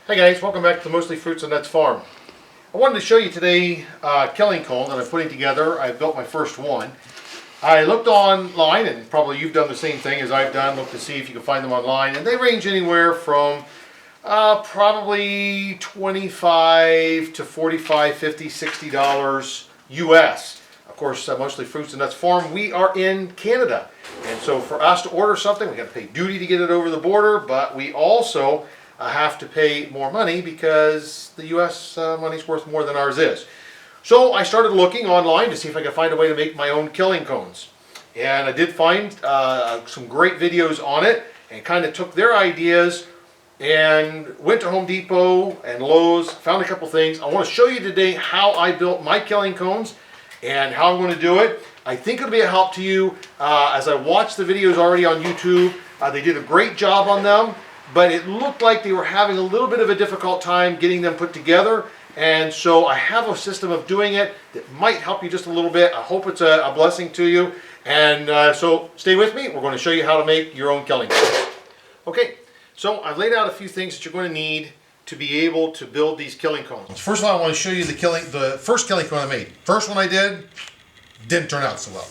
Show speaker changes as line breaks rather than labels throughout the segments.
Hi guys, welcome back to Mostly Fruits and Nuts Farm. I wanted to show you today killing cone that I'm putting together. I built my first one. I looked online, and probably you've done the same thing as I've done, looked to see if you can find them online, and they range anywhere from probably $25 to $45, $50, $60 US. Of course, Mostly Fruits and Nuts Farm, we are in Canada, and so for us to order something, we got to pay duty to get it over the border, but we also have to pay more money because the U.S. Money's worth more than ours is. So I started looking online to see if I could find a way to make my own killing cones. And I did find some great videos on it and kind of took their ideas and went to Home Depot and Lowe's, found a couple things. I want to show you today how I built my killing cones and how I'm going to do it. I think it'll be a help to you as I watched the videos already on YouTube. They did a great job on them, but it looked like they were having a little bit of a difficult time getting them put together. And so I have a system of doing it that might help you just a little bit. I hope it's a blessing to you. And so stay with me. We're going to show you how to make your own killing cones. Okay, so I've laid out a few things that you're going to need to be able to build these killing cones. First of all, I want to show you the first killing cone I made. First one I didn't turn out so well.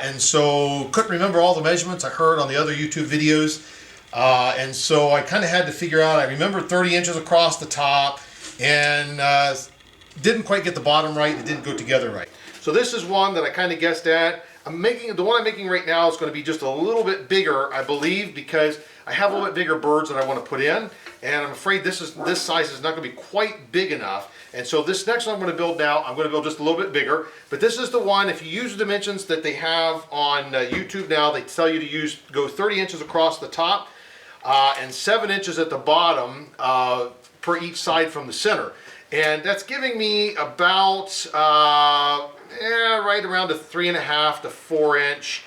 And so couldn't remember all the measurements I heard on the other YouTube videos. And so I kind of had to figure out, I remember 30 inches across the top and didn't quite get the bottom right. It didn't go together right. So this is one that I kind of guessed at. The one I'm making right now is going to be just a little bit bigger, I believe, because I have a little bit bigger birds that I want to put in. And I'm afraid this size is not going to be quite big enough. And so this next one I'm going to build now, I'm going to build just a little bit bigger. But this is the one, if you use the dimensions that they have on YouTube now, they tell you to go 30 inches across the top. And 7 inches at the bottom per each side from the center. And that's giving me about right around a 3.5 to 4 inch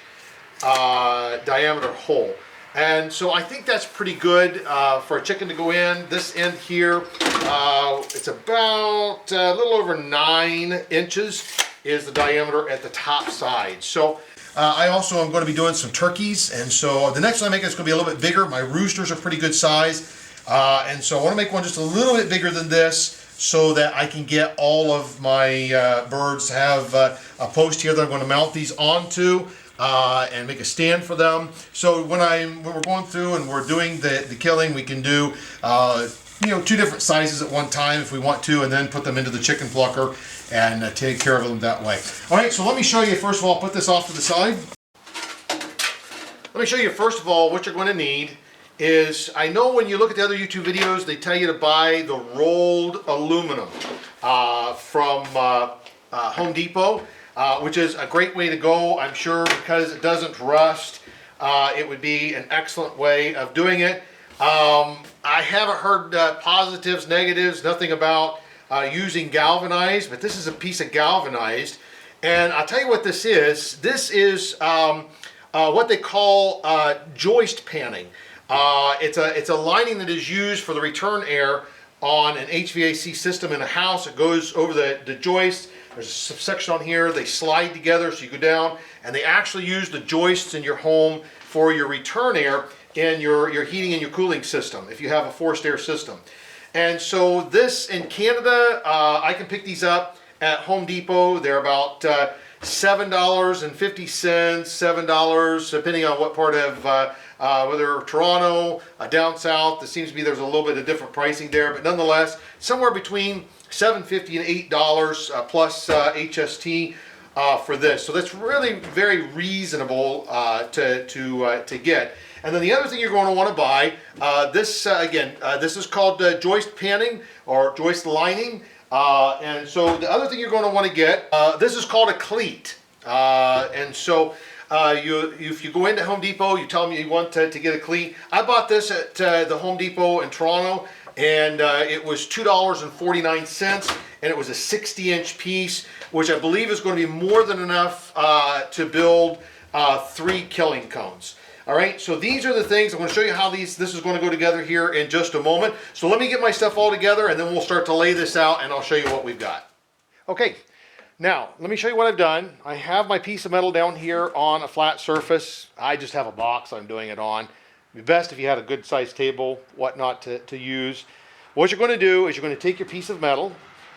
diameter hole. And so I think that's pretty good for a chicken to go in. This end here, it's about a little over 9 inches is the diameter at the top side. So I also am going to be doing some turkeys, and so the next one I make is going to be a little bit bigger. My roosters are pretty good size, and so I want to make one just a little bit bigger than this so that I can get all of my birds to have a post here that I'm going to mount these onto and make a stand for them. So when we're going through and we're doing the killing, we can do 2 different sizes at one time if we want to, and then put them into the chicken plucker and take care of them that way. All right, so let me show you, first of all, put this off to the side. Let me show you, first of all, what you're going to need is, I know when you look at the other YouTube videos, they tell you to buy the rolled aluminum from Home Depot, which is a great way to go, I'm sure, because it doesn't rust. It would be an excellent way of doing it. I haven't heard positives, negatives, nothing about using galvanized, but this is a piece of galvanized. And I'll tell you what this is. This is what they call joist panning. It's a lining that is used for the return air on an HVAC system in a house. It goes over the joist. There's a section on here. They slide together so you go down, and they actually use the joists in your home for your return air in your heating and your cooling system if you have a forced air system. And so this in Canada, I can pick these up at Home Depot. They're about $7.50, $7, depending on what part of, whether Toronto, down south. It seems to be there's a little bit of different pricing there, but nonetheless, somewhere between $7.50 and $8 plus HST for this. So that's really very reasonable to get. And then the other thing you're going to want to buy, this is called joist panning or joist lining. And so the other thing you're going to want to get, this is called a cleat. And so if you go into Home Depot, you tell them you want to get a cleat. I bought this at the Home Depot in Toronto, and it was $2.49, and it was a 60-inch piece, which I believe is going to be more than enough to build 3 killing cones. All right, so these are the things. I'm going to show you how this is going to go together here in just a moment. So let me get my stuff all together, and then we'll start to lay this out, and I'll show you what we've got. Okay, now let me show you what I've done. I have my piece of metal down here on a flat surface. I just have a box I'm doing it on. It'd be best if you had a good sized table, whatnot to use. what you're going to do is you're going to take your piece of metal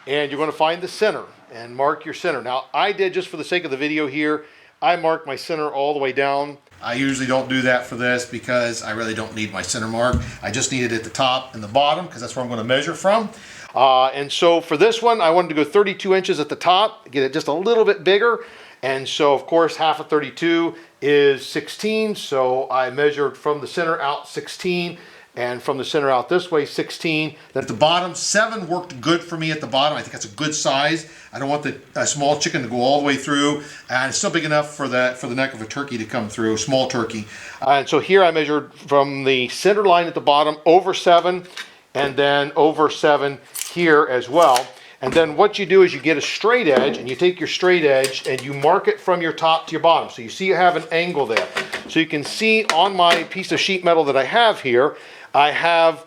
and you're going to find the center and mark your center. Now, I did, just for the sake of the video here, I marked my center all the way down. I usually don't do that for this because I really don't need my center mark. I just need it at the top and the bottom because that's where I'm going to measure from. And so for this one, I wanted to go 32 inches at the top, get it just a little bit bigger. And so, of course, half of 32 is 16. So I measured from the center out 16. And from the center out this way, 16. Then at the bottom, 7 worked good for me at the bottom. I think that's a good size. I don't want the small chicken to go all the way through. And it's still big enough for the neck of a turkey to come through, small turkey. And so here I measured from the center line at the bottom over 7, and then over 7 here as well. And then what you do is you get a straight edge, and you take your straight edge and you mark it from your top to your bottom. So you see you have an angle there. So you can see on my piece of sheet metal that I have here, I have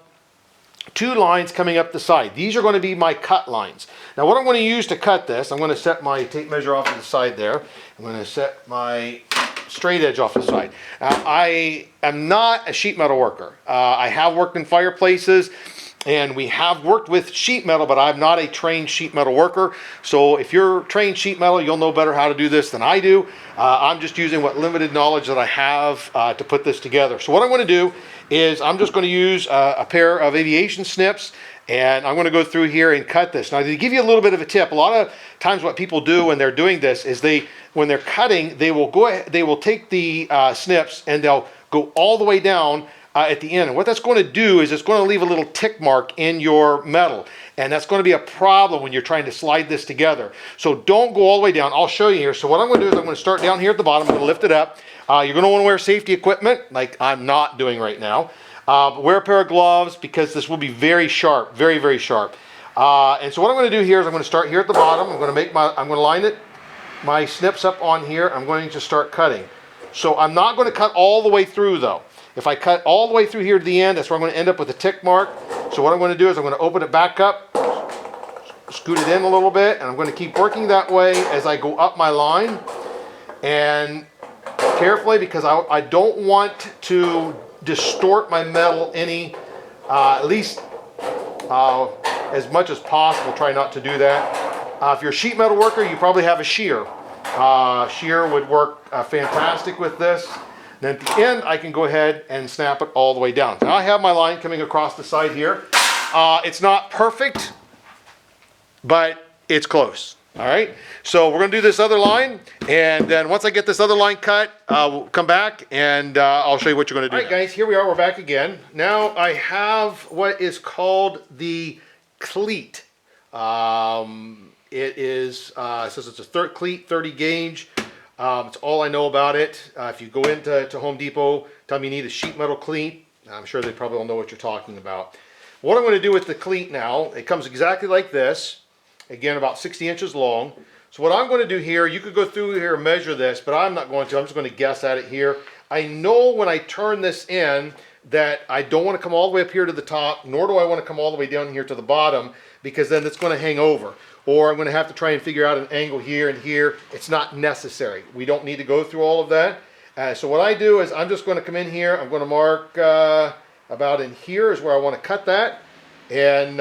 2 lines coming up the side. These are going to be my cut lines. Now what I'm going to use to cut this, I'm going to set my tape measure off to the side there. I'm going to set my straight edge off the side. I am not a sheet metal worker. I have worked in fireplaces, and we have worked with sheet metal, but I'm not a trained sheet metal worker. So if you're trained sheet metal, you'll know better how to do this than I do. I'm just using what limited knowledge that I have to put this together. So what I'm going to do is I'm just going to use a pair of aviation snips, and I'm going to go through here and cut this. Now, to give you a little bit of a tip, a lot of times what people do when they're doing this is when they're cutting, they will take the snips and they'll go all the way down at the end. And what that's going to do is it's going to leave a little tick mark in your metal. And that's going to be a problem when you're trying to slide this together. So don't go all the way down. I'll show you here. So what I'm going to do is I'm going to start down here at the bottom. I'm going to lift it up. You're going to want to wear safety equipment, like I'm not doing right now. Wear a pair of gloves because this will be very sharp, very, very sharp. And so what I'm going to do here is I'm going to start here at the bottom. I'm going to line my snips up on here. I'm going to start cutting. So I'm not going to cut all the way through though. If I cut all the way through here to the end, that's where I'm going to end up with a tick mark. So what I'm going to do is I'm going to open it back up, scoot it in a little bit, and I'm going to keep working that way as I go up my line. And carefully, because I don't want to distort my metal any, at least as much as possible, try not to do that. If you're a sheet metal worker, you probably have a shear. Shear would work fantastic with this. Then at the end, I can go ahead and snap it all the way down. Now I have my line coming across the side here. It's not perfect, but it's close. All right, so we're going to do this other line, and then once I get this other line cut, we'll come back and I'll show you what you're going to do. All right, guys, here we are. We're back again. Now I have what is called the cleat. It says it's a cleat, 30 gauge. It's all I know about it. If you go into Home Depot, tell them you need a sheet metal cleat, I'm sure they probably all know what you're talking about. What I'm going to do with the cleat now, it comes exactly like this. Again, about 60 inches long. So what I'm going to do here, you could go through here and measure this, but I'm not going to. I'm just going to guess at it here. I know when I turn this in that I don't want to come all the way up here to the top, nor do I want to come all the way down here to the bottom, because then it's going to hang over. Or I'm going to have to try and figure out an angle here and here. It's not necessary. We don't need to go through all of that. So what I do is I'm just going to come in here. I'm going to mark about in here is where I want to cut that. And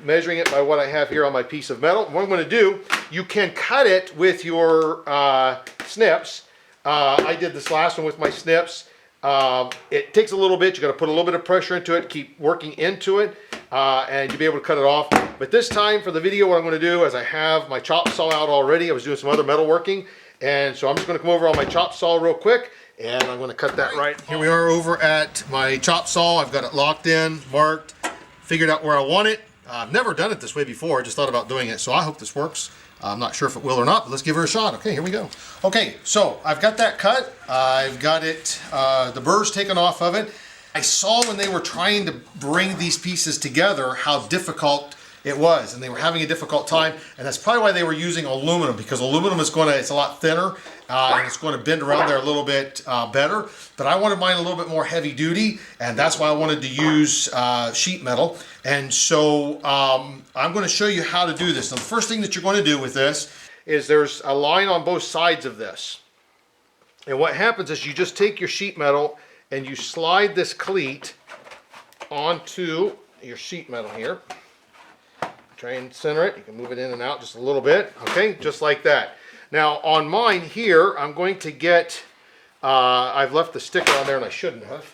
measuring it by what I have here on my piece of metal. What I'm going to do, you can cut it with your snips. I did this last one with my snips. It takes a little bit. You got to put a little bit of pressure into it, keep working into it, and you'll be able to cut it off. But this time for the video, what I'm going to do is I have my chop saw out already. I was doing some other metal working, and so I'm just going to come over on my chop saw real quick, and I'm going to cut that right. Here we are over at my chop saw. I've got it locked in, marked, figured out where I want it. I've never done it this way before. I just thought about doing it, so I hope this works. I'm not sure if it will or not, but let's give her a shot. Okay, here we go. Okay, so I've got that cut. I've got it, the burrs taken off of it. I saw when they were trying to bring these pieces together how difficult it was, and they were having a difficult time, and that's probably why they were using aluminum, because aluminum is it's a lot thinner, and it's going to bend around there a little bit better. But I wanted mine a little bit more heavy duty, and that's why I wanted to use sheet metal. And so I'm going to show you how to do this. Now, the first thing that you're going to do with this is there's a line on both sides of this. And what happens is you just take your sheet metal and you slide this cleat onto your sheet metal here. Try and center it. You can move it in and out just a little bit. Okay, just like that. Now on mine here, I'm going to get, I've left the sticker on there and I shouldn't have.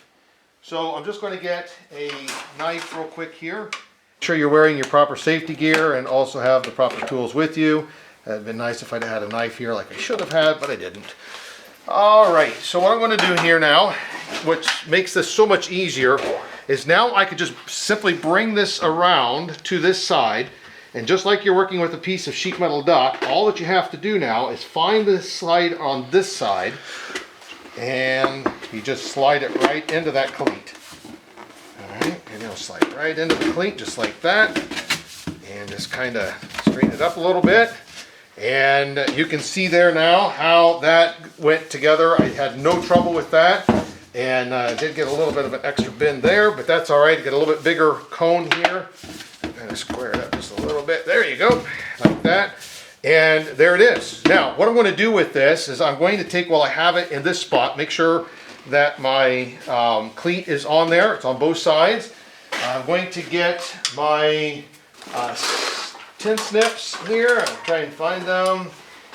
So I'm just going to get a knife real quick here. Make sure you're wearing your proper safety gear and also have the proper tools with you. It'd been nice if I'd had a knife here like I should have had, but I didn't. All right, so what I'm going to do here now, which makes this so much easier, is now I could just simply bring this around to this side, and just like you're working with a piece of sheet metal duct, all that you have to do now is find the slide on this side, and you just slide it right into that cleat. All right, and it'll slide right into the cleat just like that, and just kind of straighten it up a little bit. And you can see there now how that went together. I had no trouble with that, and I did get a little bit of an extra bend there, but that's all right. Get a little bit bigger cone here. Kind of square it up just a little bit. There you go, like that. And there it is. Now, what I'm going to do with this is I'm going to take, while I have it in this spot, make sure that my cleat is on there. It's on both sides. I'm going to get my tin snips here. I'll try and find them.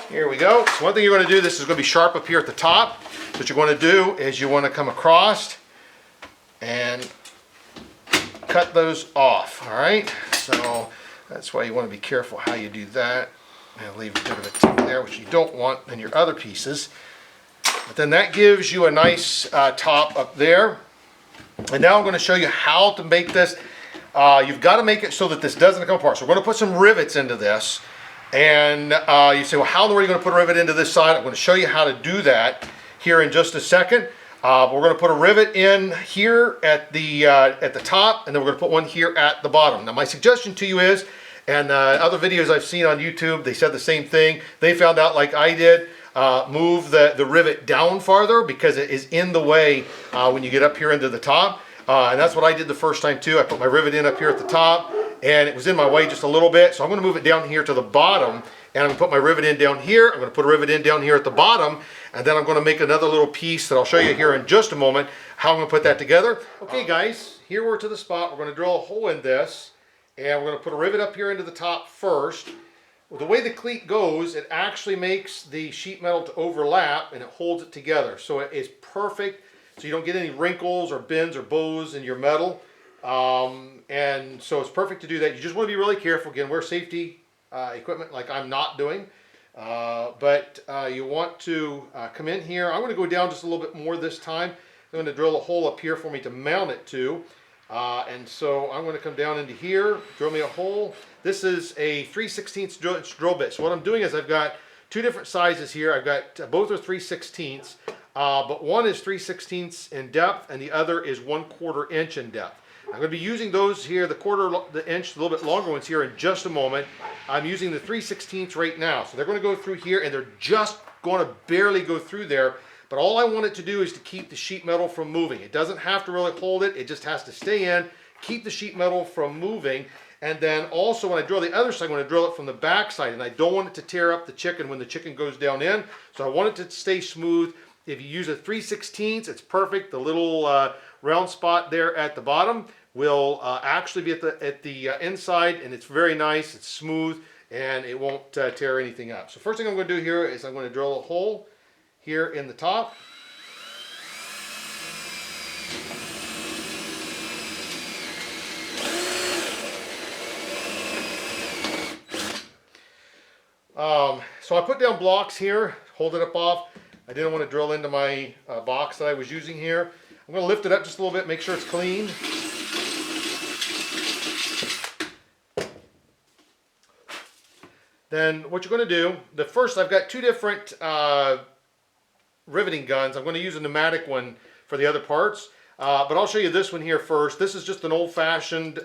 Here we go. So one thing you're going to do, this is going to be sharp up here at the top. So what you're going to do is you want to come across and cut those off. All right. So that's why you want to be careful how you do that. And leave a bit of a tip there, which you don't want in your other pieces. But then that gives you a nice top up there. And now I'm going to show you how to make this. You've got to make it so that this doesn't come apart. So we're going to put some rivets into this. And you say, well, how in the world are you going to put a rivet into this side? I'm going to show you how to do that here in just a second. We're going to put a rivet in here at the top, and then we're going to put one here at the bottom. Now my suggestion to you is, and other videos I've seen on YouTube, they said the same thing. They found out, like I did, move the rivet down farther because it is in the way when you get up here into the top. And that's what I did the first time too. I put my rivet in up here at the top, and it was in my way just a little bit. So I'm going to move it down here to the bottom, and I'm going to put my rivet in down here. I'm going to put a rivet in down here at the bottom, and then I'm going to make another little piece that I'll show you here in just a moment how I'm going to put that together. Okay guys, here we're to the spot. We're going to drill a hole in this, and we're going to put a rivet up here into the top first. Well, the way the cleat goes, it actually makes the sheet metal to overlap, and it holds it together. So it is perfect. So you don't get any wrinkles or bends or bows in your metal. And so it's perfect to do that. You just want to be really careful. Again, wear safety equipment like I'm not doing. But you want to come in here. I'm going to go down just a little bit more this time. I'm going to drill a hole up here for me to mount it to. And so I'm going to come down into here, drill me a hole. This is a 3/16 drill bit. So what I'm doing is I've got two different sizes here. I've got both are 3/16. But one is 3/16 in depth and the other is 1/4 inch in depth. I'm going to be using those here, the inch, a little bit longer ones here in just a moment. I'm using the 3/16 right now. So they're going to go through here, and they're just going to barely go through there. But all I want it to do is to keep the sheet metal from moving. It doesn't have to really hold it. It just has to stay in, keep the sheet metal from moving. And then also when I drill the other side, I'm going to drill it from the back side. And I don't want it to tear up the chicken when the chicken goes down in. So I want it to stay smooth. If you use a 3/16, it's perfect. The little round spot there at the bottom will actually be at the inside, and it's very nice. It's smooth, and it won't tear anything up. So first thing I'm going to do here is I'm going to drill a hole here in the top. So I put down blocks here, hold it up off. I didn't want to drill into my box that I was using here. I'm going to lift it up just a little bit, make sure it's clean. Then what you're going to do, I've got two different riveting guns. I'm going to use a pneumatic one for the other parts, but I'll show you this one here first. This is just an old-fashioned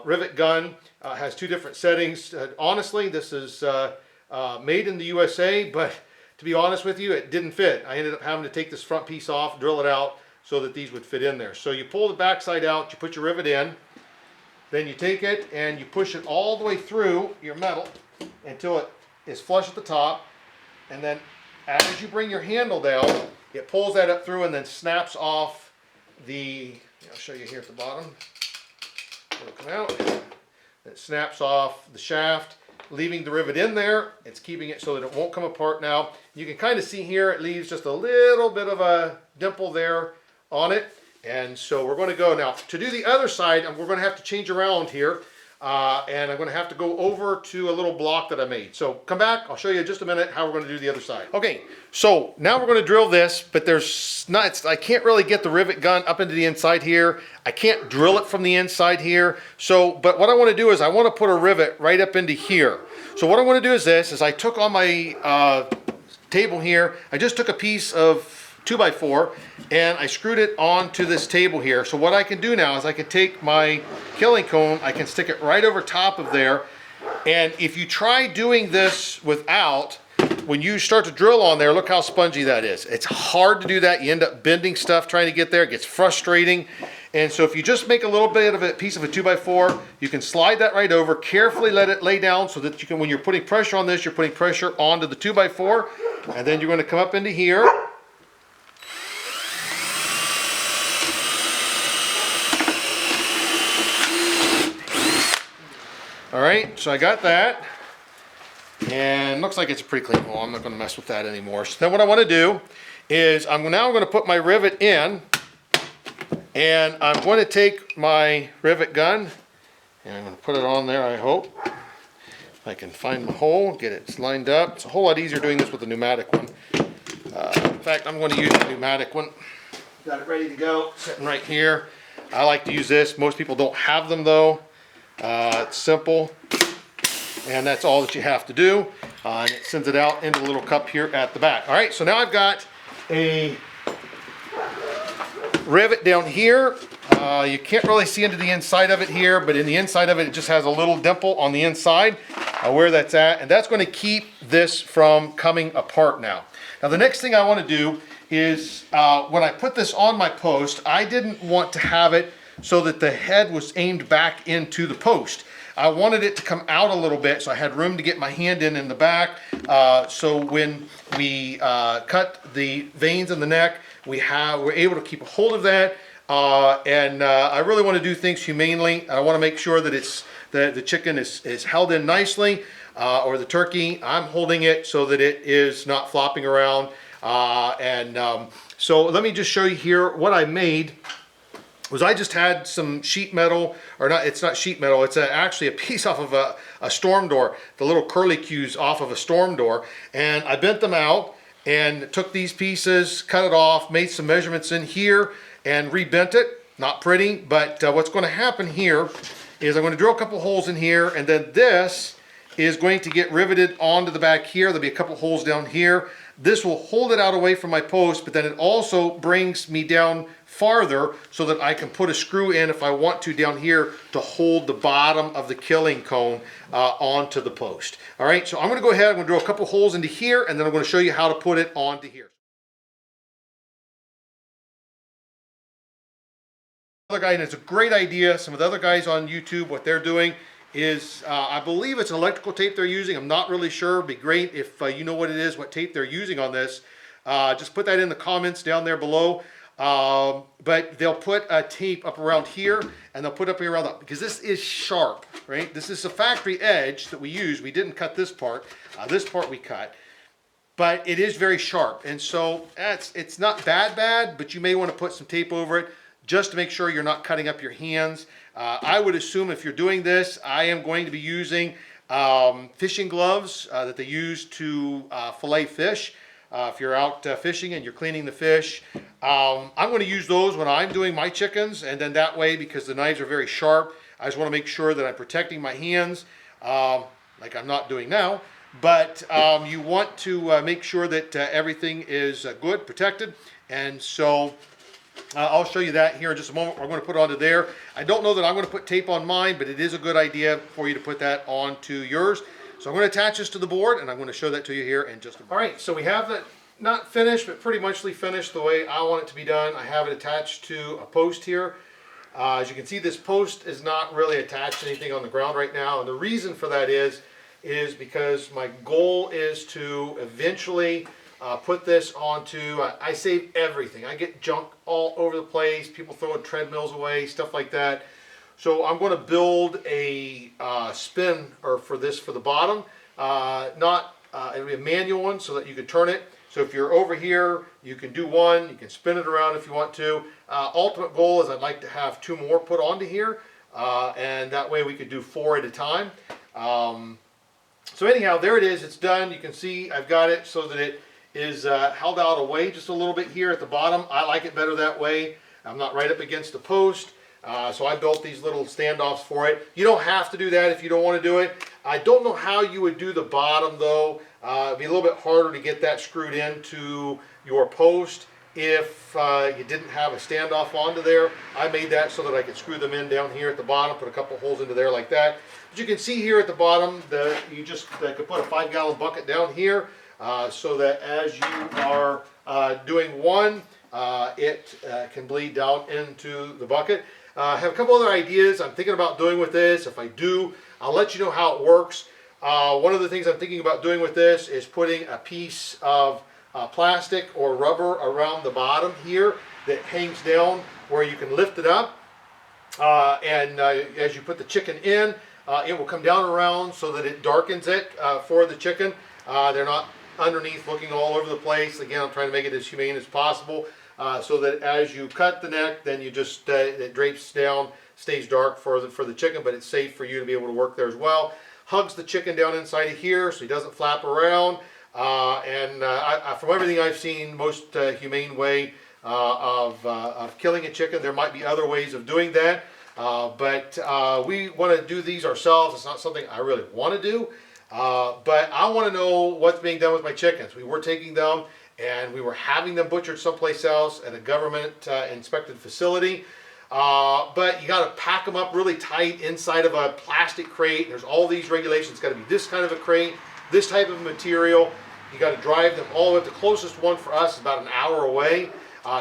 rivet gun. Has two different settings. Honestly, this is made in the USA, but to be honest with you, it didn't fit. I ended up having to take this front piece off, drill it out so that these would fit in there. So you pull the back side out, you put your rivet in, then you take it and you push it all the way through your metal until it is flush at the top, and then as you bring your handle down, it pulls that up through and then snaps off the, I'll show you here at the bottom. It'll come out. It snaps off the shaft, leaving the rivet in there. It's keeping it so that it won't come apart now. You can kind of see here it leaves just a little bit of a dimple there on it. And so we're going to go now to do the other side, and we're going to have to change around here. And I'm going to have to go over to a little block that I made. So come back, I'll show you in just a minute how we're going to do the other side. Okay, so now we're going to drill this, but there's not, I can't really get the rivet gun up into the inside here. I can't drill it from the inside here. So, but what I want to do is I want to put a rivet right up into here. So what I want to do is this, is I took on my table here, I just took a piece of 2x4 and I screwed it onto this table here. So what I can do now is I can take my killing cone, I can stick it right over top of there, and if you try doing this without, when you start to drill on there, look how spongy that is. It's hard to do that. You end up bending stuff trying to get there. It gets frustrating. And so if you just make a little bit of a piece of a 2x4, you can slide that right over, carefully let it lay down so that you can, when you're putting pressure on this, you're putting pressure onto the 2x4, and then you're going to come up into here. All right, so I got that, and looks like it's a pretty clean hole. I'm not going to mess with that anymore. So then what I want to do is I'm now going to put my rivet in, and I'm going to take my rivet gun, and I'm going to put it on there, I hope. If I can find my hole, get it lined up. It's a whole lot easier doing this with the pneumatic one. In fact, I'm going to use the pneumatic one. Got it ready to go, sitting right here. I like to use this. Most people don't have them though. It's simple, and that's all that you have to do, and it sends it out into the little cup here at the back. All right, so now I've got a rivet down here. You can't really see into the inside of it here, but in the inside of it, it just has a little dimple on the inside where that's at, and that's going to keep this from coming apart now. Now the next thing I want to do is when I put this on my post, I didn't want to have it so that the head was aimed back into the post. I wanted it to come out a little bit so I had room to get my hand in the back. So when we cut the veins in the neck, we're able to keep a hold of that. I really want to do things humanely. I want to make sure that the chicken is held in nicely, or the turkey. I'm holding it so that it is not flopping around. So let me just show you here what I made. Was I just had some sheet metal, or not, it's not sheet metal, it's actually a piece off of a storm door, the little curlicues off of a storm door, and I bent them out and took these pieces, cut it off, made some measurements in here, and rebent it. Not pretty, but what's going to happen here is I'm going to drill a couple holes in here, and then this is going to get riveted onto the back here. There'll be a couple holes down here. This will hold it out away from my post, but then it also brings me down farther so that I can put a screw in if I want to down here to hold the bottom of the killing cone onto the post. All right, so I'm going to go ahead, I'm going to drill a couple holes into here, and then I'm going to show you how to put it onto here. Another guy, and it's a great idea. Some of the other guys on YouTube, what they're doing is, I believe it's an electrical tape they're using. I'm not really sure. It'd be great if you know what it is, what tape they're using on this. Just put that in the comments down there below. But they'll put a tape up around here, and they'll put up here around that, because this is sharp, right? This is a factory edge that we use. We didn't cut this part. This part we cut. But it is very sharp, and so it's not bad, but you may want to put some tape over it just to make sure you're not cutting up your hands. I would assume if you're doing this, I am going to be using fishing gloves that they use to fillet fish. If you're out fishing and you're cleaning the fish, I'm going to use those when I'm doing my chickens, and then that way, because the knives are very sharp, I just want to make sure that I'm protecting my hands, like I'm not doing now. But you want to make sure that everything is good, protected, and so I'll show you that here in just a moment. I'm going to put it onto there. I don't know that I'm going to put tape on mine, but it is a good idea for you to put that onto yours. So I'm going to attach this to the board, and I'm going to show that to you here in just a moment. All right, so we have that not finished, but pretty much finished the way I want it to be done. I have it attached to a post here. As you can see, this post is not really attached to anything on the ground right now, and the reason for that is because my goal is to eventually put this onto, I save everything. I get junk all over the place, people throwing treadmills away, stuff like that. So I'm going to build a spin for the bottom. It'll be a manual one so that you can turn it. So if you're over here, you can do one, you can spin it around if you want to. Ultimate goal is I'd like to have 2 more put onto here, and that way we could do 4 at a time. So anyhow, there it is, it's done. You can see I've got it so that it is held out away just a little bit here at the bottom. I like it better that way. I'm not right up against the post. So I built these little standoffs for it. You don't have to do that if you don't want to do it. I don't know how you would do the bottom though. It'd be a little bit harder to get that screwed into your post if you didn't have a standoff onto there. I made that so that I could screw them in down here at the bottom, put a couple holes into there like that. But you can see here at the bottom, you just could put a 5-gallon bucket down here so that as you are doing one, it can bleed down into the bucket. I have a couple other ideas I'm thinking about doing with this. If I do, I'll let you know how it works. One of the things I'm thinking about doing with this is putting a piece of plastic or rubber around the bottom here that hangs down where you can lift it up. As you put the chicken in, it will come down around so that it darkens it for the chicken. They're not underneath looking all over the place. Again, I'm trying to make it as humane as possible. So that as you cut the neck, then you just it drapes down, stays dark for the chicken, but it's safe for you to be able to work there as well. Hugs the chicken down inside of here so he doesn't flap around. From everything I've seen, most humane way of killing a chicken. There might be other ways of doing that, but we want to do these ourselves. It's not something I really want to do, but I want to know what's being done with my chickens. We were taking them and we were having them butchered someplace else at a government inspected facility. But you got to pack them up really tight inside of a plastic crate. There's all these regulations. It's got to be this kind of a crate, this type of material. You got to drive them all the way. The closest one for us is about an hour away.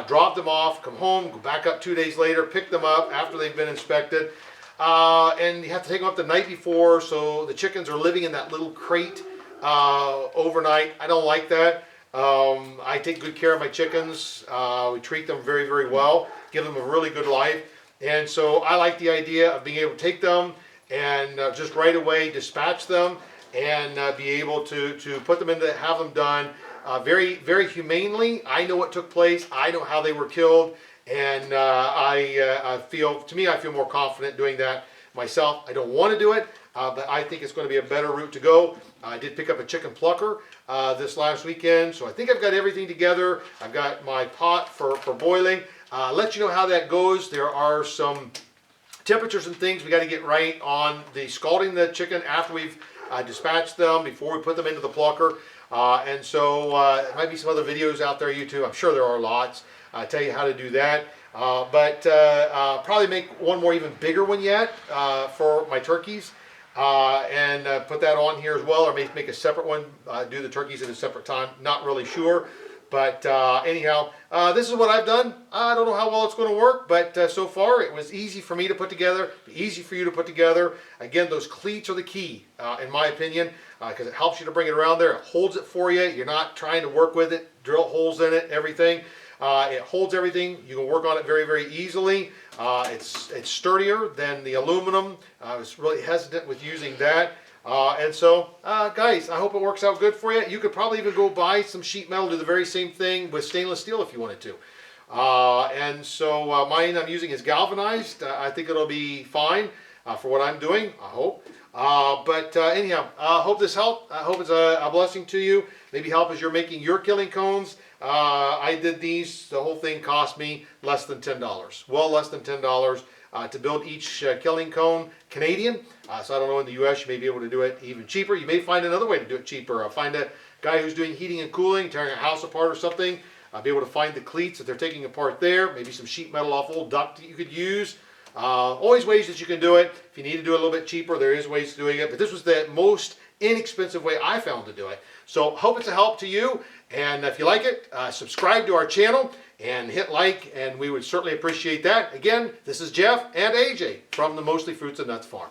Drop them off, come home, go back up 2 days later, pick them up after they've been inspected. And you have to take them up the night before, so the chickens are living in that little crate overnight. I don't like that. I take good care of my chickens. We treat them very, very well, give them a really good life. And so I like the idea of being able to take them and just right away dispatch them and be able to put them into, have them done very, very humanely. I know what took place. I know how they were killed. And I feel more confident doing that myself. I don't want to do it, but I think it's going to be a better route to go. I did pick up a chicken plucker this last weekend, so I think I've got everything together. I've got my pot for boiling. Let you know how that goes. There are some temperatures and things we got to get right on the scalding the chicken after we've dispatched them, before we put them into the plucker. And so there might be some other videos out there, YouTube. I'm sure there are lots. Tell you how to do that. Probably make one more even bigger one yet for my turkeys. And put that on here as well, or maybe make a separate one, do the turkeys at a separate time. Not really sure. But anyhow, this is what I've done. I don't know how well it's going to work, but so far it was easy for me to put together, easy for you to put together. Again, those cleats are the key, in my opinion, because it helps you to bring it around there. It holds it for you. You're not trying to work with it, drill holes in it, everything. It holds everything. You can work on it very, very easily. It's sturdier than the aluminum. I was really hesitant with using that. Guys, I hope it works out good for you. You could probably even go buy some sheet metal, do the very same thing with stainless steel if you wanted to. Mine I'm using is galvanized. I think it'll be fine for what I'm doing, I hope. Anyhow, I hope this helped. I hope it's a blessing to you. Maybe help as you're making your killing cones. I did these. The whole thing cost me less than $10. Well, less than $10 to build each killing cone Canadian. So I don't know, in the U.S. you may be able to do it even cheaper. You may find another way to do it cheaper. Find a guy who's doing heating and cooling, tearing a house apart or something. Be able to find the cleats that they're taking apart there. Maybe some sheet metal off old duct that you could use. Always ways that you can do it. If you need to do it a little bit cheaper, there is ways to doing it. But this was the most inexpensive way I found to do it. So hope it's a help to you. And if you like it, subscribe to our channel and hit like, and we would certainly appreciate that. Again, this is Jeff and AJ from the Mostly Fruits and Nuts Farm.